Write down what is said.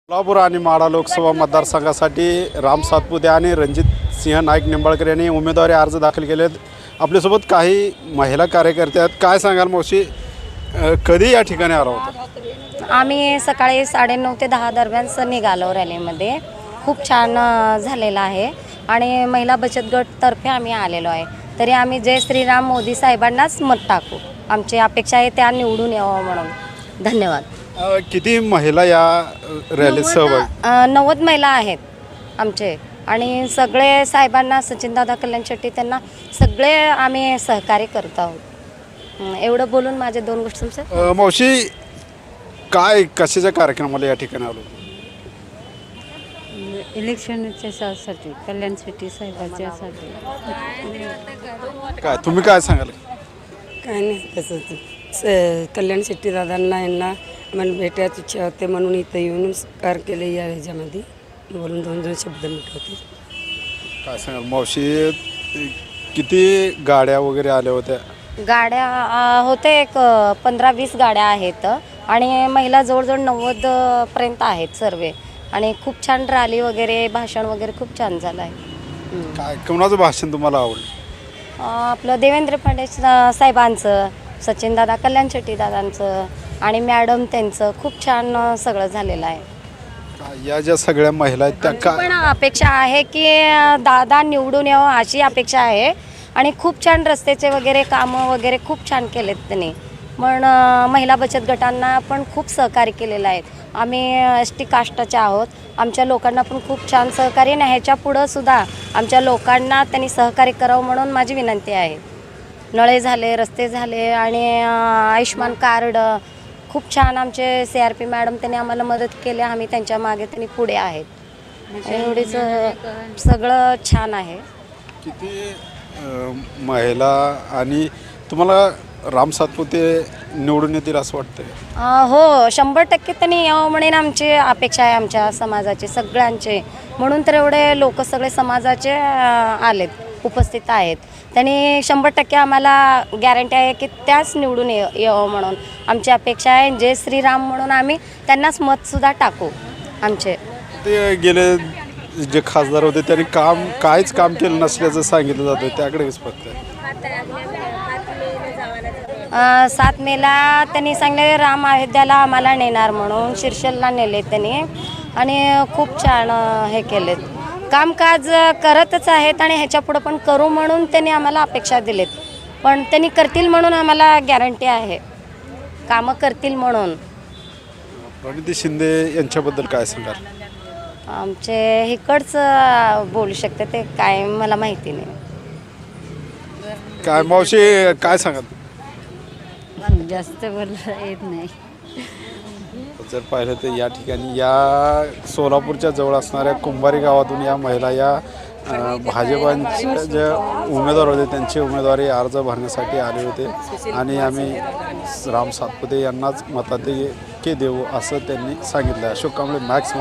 सोलापूर आणि माढा लोकसभा मतदारसंघासाठी राम सातपुते आणि रणजित सिंह नाईक निंबाळकर यांनी उमेदवारी अर्ज दाखल केलेत. आपल्यासोबत काही महिला कार्यकर्ते आहेत. काय सांगाल मावशी, कधी या ठिकाणी आला होता? आम्ही सकाळी 9:30 ते 10 दरम्यान निघालो रॅलीमध्ये. खूप छान झालेला आहे आणि महिला बचत गटतर्फे आम्ही आलेलो आहे. तरी आम्ही जय श्रीराम मोदी साहेबांनाच मत टाकू. आमची अपेक्षा आहे त्या निवडून यावं म्हणून. धन्यवाद. किती महिला या रॅलीत सहभागी? 90 महिला आहेत आमचे आणि सगळे साहेबांना, सचिनदादा कल्याण शेट्टी, त्यांना सगळे आम्ही सहकार्य करत आहोत. एवढं बोलून माझे 2 गोष्टी तुमचं. मावशी, काय कशाच्या कार्यक्रमाला या ठिकाणी आलो? इलेक्शनच्या साठी, कल्याण शेट्टी साहेबांच्यासाठी. काय तुम्ही काय सांगाल? काय नाही, तसंच कल्याण शेट्टी दादांना यांना मला भेटायची इच्छा होते म्हणून इथं येऊन कार केले. या ह्याच्यामध्ये बोलून 2 शब्द मिटवते. काय सांगाल मावशी, किती गाड्या वगैरे आल्या होत्या? गाड्या होते एक 15-20 गाड्या आहेत आणि महिला जवळजवळ 90 पर्यंत आहेत सर्व. आणि खूप छान रॅली वगैरे, भाषण वगैरे खूप छान झालं आहे. काय कोणाचं भाषण तुम्हाला आवडलं? आपलं देवेंद्र फडणवीस साहेबांचं, सचिनदादा कल्याण शेट्टी दादांचं आणि मॅडम त्यांचं खूप छान सगळं झालेलं आहे. या ज्या सगळ्या महिला आहेत त्या काय पण अपेक्षा आहे की दादा निवडून यावं अशी अपेक्षा आहे. आणि खूप छान रस्त्याचे वगैरे कामं वगैरे खूप छान केलेत त्यांनी. पण महिला बचत गटांना पण खूप सहकार्य केलेलं आहे. आम्ही ST कास्टचे आहोत. आमच्या लोकांना पण खूप छान सहकार्य नाही. ह्याच्या पुढं सुद्धा आमच्या लोकांना त्यांनी सहकार्य करावं म्हणून माझी विनंती आहे. नळे झाले, रस्ते झाले आणि आयुष्मान कार्ड खूप छान आमचे CRP मॅडम त्यांनी आम्हाला मदत केली. आम्ही त्यांच्या मागे त्यांनी पुढे आहेत. एवढीच सगळं छान आहे. किती महिला आणि तुम्हाला राम सातपुते निवडून येतील असं वाटतंय? हो, 100% त्यांनी यावं म्हणून आमची अपेक्षा आहे, आमच्या समाजाचे सगळ्यांचे. म्हणून तर एवढे लोक सगळे समाजाचे आलेत, उपस्थित आहेत. त्यांनी 100% आम्हाला गॅरंटी आहे की त्याच निवडून यावं म्हणून आमची अपेक्षा आहे. जय श्रीराम म्हणून आम्ही त्यांनाच मतसुद्धा टाकू. आमचे ते गेले जे खासदार होते त्यांनी काहीच काम केलं नसल्याचं सांगितलं जातं, त्याकडे फक्त 7 मेला त्यांनी सांगले राम अयोध्याला आम्हाला नेणार म्हणून. शिर्षलला नेले त्यांनी आणि खूप छान हे केलेत. कामकाज करतच आहेत आणि ह्याच्या पुढं पण करू म्हणून त्यांनी आम्हाला अपेक्षा दिलेत. पण त्यांनी करतील म्हणून आम्हाला गॅरंटी आहे, कामं करतील म्हणून. प्रणिती शिंदे यांच्याबद्दल काय सांगाल? आमचे इकडचं बोलू शकते, ते काय मला माहिती नाही. काय मावशी, काय सांगाल? जास्त बोलता येत नाही. जर पाहिलं तर या ठिकाणी या सोलापूरच्या जवळ असणाऱ्या कुंभारी गावातून या महिला या भाजपांचे जे उमेदवार होते त्यांचे उमेदवारी अर्ज भरण्यासाठी आले होते आणि आम्ही राम सातपुते यांनाच मताधिक्य देऊ असं त्यांनी सांगितलं. अशोक कांबळे, मॅक्स.